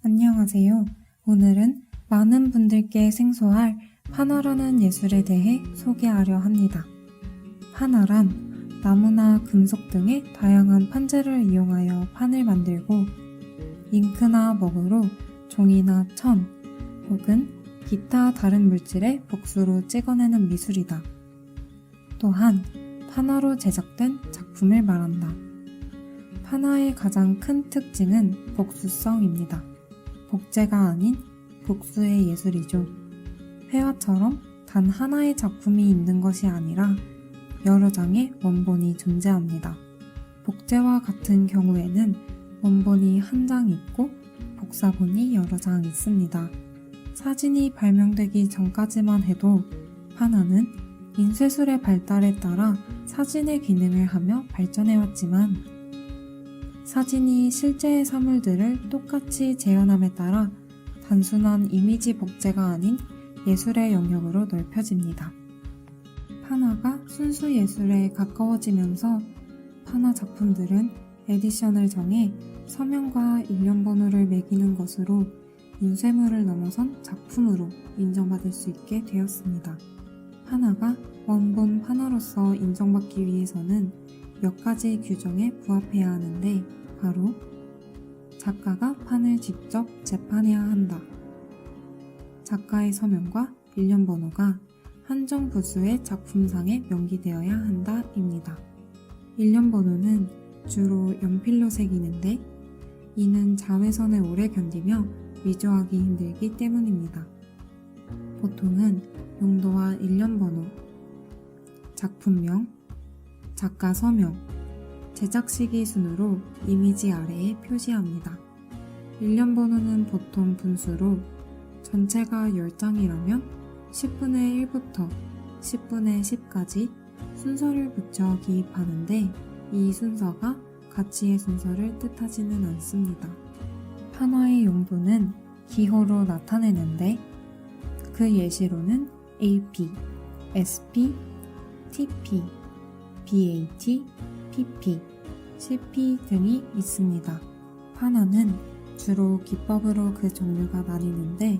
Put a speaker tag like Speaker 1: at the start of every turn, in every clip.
Speaker 1: 안녕하세요. 오늘은 많은 분들께 생소할 판화라는 예술에 대해 소개하려 합니다. 판화란 나무나 금속 등의 다양한 판재를 이용하여 판을 만들고 잉크나 먹으로 종이나 천 혹은 기타 다른 물질의 복수로 찍어내는 미술이다. 또한 판화로 제작된 작품을 말한다. 판화의 가장 큰 특징은 복수성입니다. 복제가 아닌 복수의 예술이죠. 회화처럼 단 하나의 작품이 있는 것이 아니라 여러 장의 원본이 존재합니다. 복제와 같은 경우에는 원본이 한 장 있고 복사본이 여러 장 있습니다. 사진이 발명되기 전까지만 해도 판화는 인쇄술의 발달에 따라 사진의 기능을 하며 발전해왔지만 사진이 실제의 사물들을 똑같이 재현함에 따라 단순한 이미지 복제가 아닌 예술의 영역으로 넓혀집니다. 판화가 순수 예술에 가까워지면서 판화 작품들은 에디션을 정해 서명과 일련번호를 매기는 것으로 인쇄물을 넘어선 작품으로 인정받을 수 있게 되었습니다. 판화가 원본 판화로서 인정받기 위해서는 몇 가지 규정에 부합해야 하는데 바로 작가가 판을 직접 재판해야 한다. 작가의 서명과 일련번호가 한정 부수의 작품상에 명기되어야 한다 입니다. 일련번호는 주로 연필로 새기는데 이는 자외선을 오래 견디며 위조하기 힘들기 때문입니다. 보통은 용도와 일련번호, 작품명, 작가 서명, 제작 시기 순으로 이미지 아래에 표시합니다. 일련번호는 보통 분수로 전체가 10장이라면 10분의 1부터 10분의 10까지 순서를 붙여 기입하는데 이 순서가 가치의 순서를 뜻하지는 않습니다. 판화의 용도는 기호로 나타내는데 그 예시로는 AP, SP, TP, BAT, PP, CP 등이 있습니다. 판화는 주로 기법으로 그 종류가 나뉘는데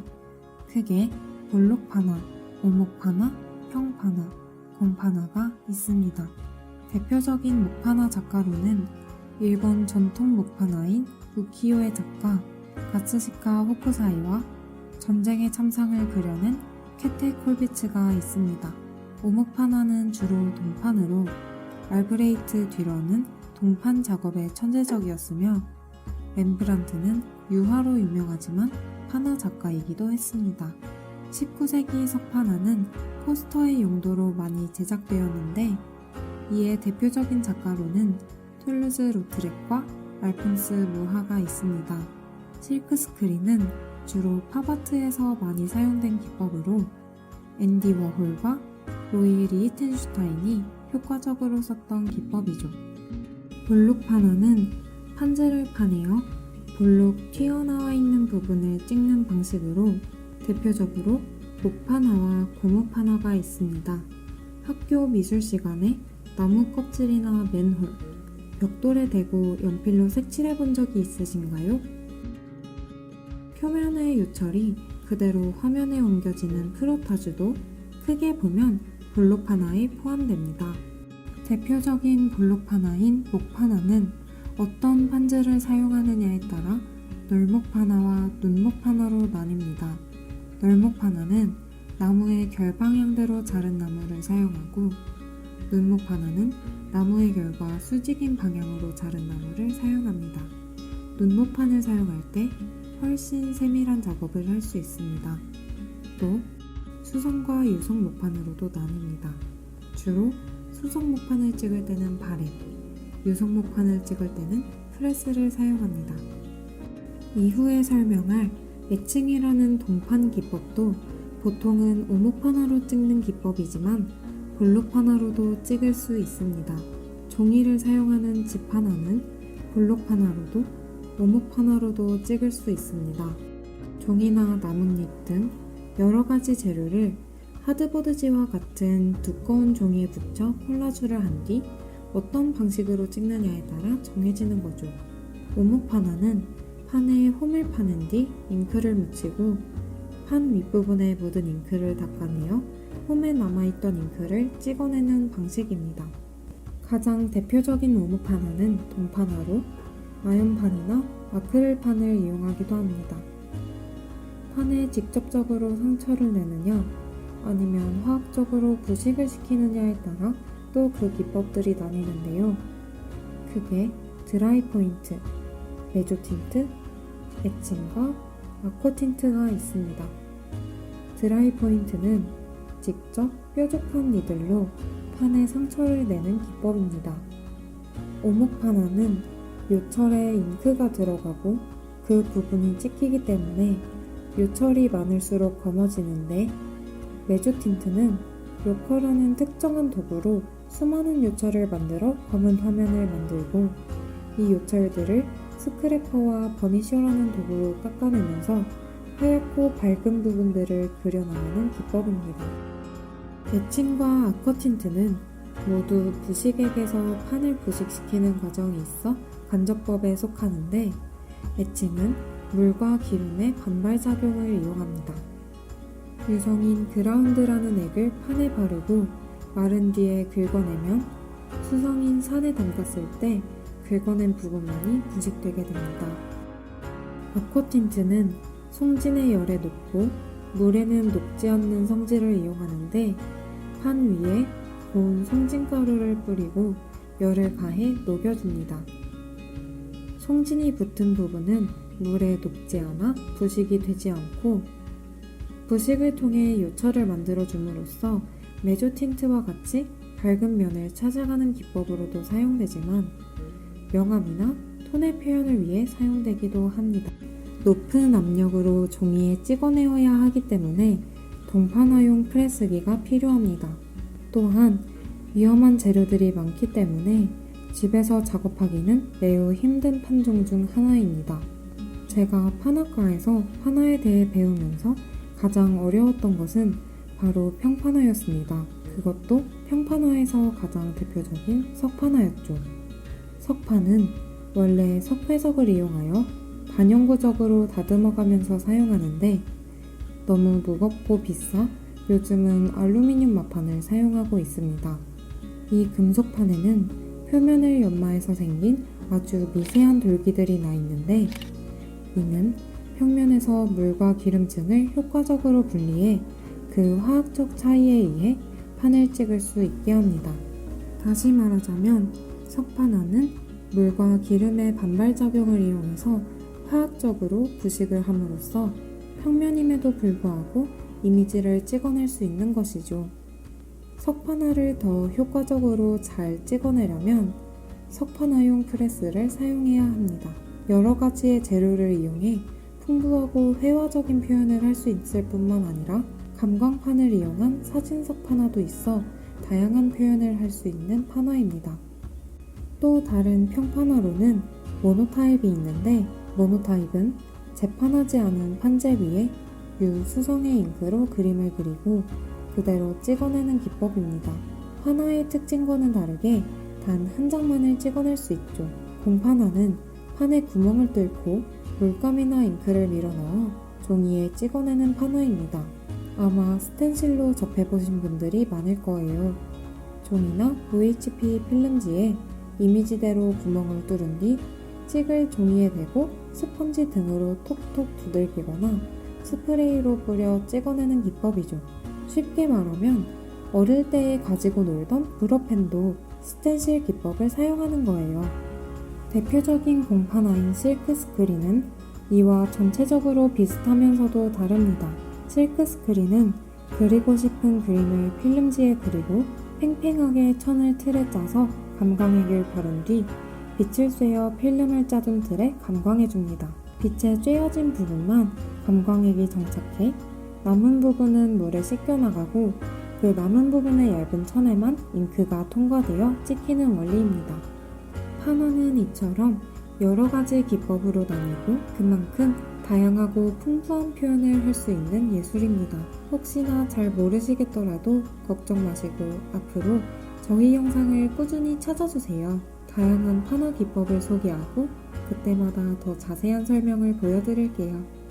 Speaker 1: 크게 볼록판화, 오목판화, 평판화, 공판화가 있습니다. 대표적인 목판화 작가로는 일본 전통 목판화인 우키요의 작가 가츠시카 호쿠사이와 전쟁의 참상을 그려낸 케테 콜비츠가 있습니다. 오목판화는 주로 동판으로 알브레이트 뒤러는 동판 작업에 천재적이었으며 렘브란트는 유화로 유명하지만 판화 작가이기도 했습니다. 19세기 석판화는 포스터의 용도로 많이 제작되었는데 이에 대표적인 작가로는 툴루즈 로트렉과 알폰스 무하가 있습니다. 실크스크린은 주로 팝아트에서 많이 사용된 기법으로 앤디 워홀과 로이 리히텐슈타인이 효과적으로 썼던 기법이죠. 볼록 판화는 판재를 파내어 볼록 튀어나와 있는 부분을 찍는 방식으로 대표적으로 목판화와 고무판화가 있습니다. 학교 미술 시간에 나무 껍질이나 맨홀, 벽돌에 대고 연필로 색칠해 본 적이 있으신가요? 표면의 요철이 그대로 화면에 옮겨지는 프로타주도 크게 보면 볼록 판화에 포함됩니다. 대표적인 볼록 판화인 목판화는 어떤 판재를 사용하느냐에 따라 널목 판화와 눈목 판화로 나뉩니다. 널목 판화는 나무의 결 방향대로 자른 나무를 사용하고 눈목 판화는 나무의 결과 수직인 방향으로 자른 나무를 사용합니다. 눈목판을 사용할 때 훨씬 세밀한 작업을 할 수 있습니다. 또 수성과 유성 목판으로도 나뉩니다. 주로 수성 목판을 찍을 때는 바렛, 유성 목판을 찍을 때는 프레스를 사용합니다. 이후에 설명할 매칭이라는 동판 기법도 보통은 오목판화로 찍는 기법이지만 볼록판화로도 찍을 수 있습니다. 종이를 사용하는 지판화는 볼록판화로도 오목판화로도 찍을 수 있습니다. 종이나 나뭇잎 등 여러 가지 재료를 하드보드지와 같은 두꺼운 종이에 붙여 콜라주를 한 뒤 어떤 방식으로 찍느냐에 따라 정해지는 거죠. 오목판화는 판에 홈을 파는 뒤 잉크를 묻히고 판 윗부분에 묻은 잉크를 닦아내어 홈에 남아있던 잉크를 찍어내는 방식입니다. 가장 대표적인 오목판화는 동판화로 아연판이나 아크릴판을 이용하기도 합니다. 판에 직접적으로 상처를 내느냐 아니면 화학적으로 부식을 시키느냐에 따라 또 그 기법들이 나뉘는데요. 크게 드라이 포인트, 메조 틴트, 에칭과 아쿠아 틴트가 있습니다. 드라이 포인트는 직접 뾰족한 니들로 판에 상처를 내는 기법입니다. 오목판화는 요철에 잉크가 들어가고 그 부분이 찍히기 때문에 요철이 많을수록 검어지는데, 메조 틴트는 요커라는 특정한 도구로 수많은 요철을 만들어 검은 화면을 만들고 이 요철들을 스크래퍼와 버니셔라는 도구로 깎아내면서 하얗고 밝은 부분들을 그려나가는 기법입니다. 에칭과 아쿠아 틴트는 모두 부식액에서 판을 부식시키는 과정이 있어 간접법에 속하는데, 에칭은 물과 기름의 반발작용을 이용합니다. 유성인 그라운드라는 액을 판에 바르고 마른 뒤에 긁어내면 수성인 산에 담갔을 때 긁어낸 부분만이 부식되게 됩니다. 아쿠아 틴트는 송진의 열에 녹고 물에는 녹지 않는 성질을 이용하는데, 판 위에 고운 송진가루를 뿌리고 열을 가해 녹여줍니다. 송진이 붙은 부분은 물에 녹지 않아 부식이 되지 않고, 부식을 통해 요철을 만들어줌으로써 메조 틴트와 같이 밝은 면을 찾아가는 기법으로도 사용되지만 명암이나 톤의 표현을 위해 사용되기도 합니다. 높은 압력으로 종이에 찍어내어야 하기 때문에 동판화용 프레스기가 필요합니다. 또한 위험한 재료들이 많기 때문에 집에서 작업하기는 매우 힘든 판종 중 하나입니다. 제가 판학과에서 판화에 대해 배우면서 가장 어려웠던 것은 바로 평판화였습니다. 그것도 평판화에서 가장 대표적인 석판화였죠. 석판은 원래 석회석을 이용하여 반영구적으로 다듬어가면서 사용하는데, 너무 무겁고 비싸 요즘은 알루미늄 마판을 사용하고 있습니다. 이 금속판에는 표면을 연마해서 생긴 아주 미세한 돌기들이 나 있는데, 이는 평면에서 물과 기름층을 효과적으로 분리해 그 화학적 차이에 의해 판을 찍을 수 있게 합니다. 다시 말하자면 석판화는 물과 기름의 반발작용을 이용해서 화학적으로 부식을 함으로써 평면임에도 불구하고 이미지를 찍어낼 수 있는 것이죠. 석판화를 더 효과적으로 잘 찍어내려면 석판화용 프레스를 사용해야 합니다. 여러 가지의 재료를 이용해 풍부하고 회화적인 표현을 할 수 있을 뿐만 아니라 감광판을 이용한 사진 석판화도 있어 다양한 표현을 할 수 있는 판화입니다. 또 다른 평판화로는 모노타입이 있는데, 모노타입은 재판하지 않은 판재 위에 유수성의 잉크로 그림을 그리고 그대로 찍어내는 기법입니다. 판화의 특징과는 다르게 단 한 장만을 찍어낼 수 있죠. 공판화는 판에 구멍을 뚫고 물감이나 잉크를 밀어넣어 종이에 찍어내는 판화입니다. 아마 스텐실로 접해보신 분들이 많을 거예요. 종이나 UHP 필름지에 이미지대로 구멍을 뚫은 뒤 찍을 종이에 대고 스펀지 등으로 톡톡 두들기거나 스프레이로 뿌려 찍어내는 기법이죠. 쉽게 말하면 어릴 때에 가지고 놀던 불어펜도 스텐실 기법을 사용하는 거예요. 대표적인 공판화인 실크 스크린은 이와 전체적으로 비슷하면서도 다릅니다. 실크 스크린은 그리고 싶은 그림을 필름지에 그리고 팽팽하게 천을 틀에 짜서 감광액을 바른 뒤 빛을 쐬어 필름을 짜둔 틀에 감광해줍니다. 빛에 쬐어진 부분만 감광액이 정착해 남은 부분은 물에 씻겨나가고 그 남은 부분의 얇은 천에만 잉크가 통과되어 찍히는 원리입니다. 판화는 이처럼 여러 가지 기법으로 나뉘고 그만큼 다양하고 풍부한 표현을 할 수 있는 예술입니다. 혹시나 잘 모르시겠더라도 걱정 마시고 앞으로 저희 영상을 꾸준히 찾아주세요. 다양한 판화 기법을 소개하고 그때마다 더 자세한 설명을 보여드릴게요.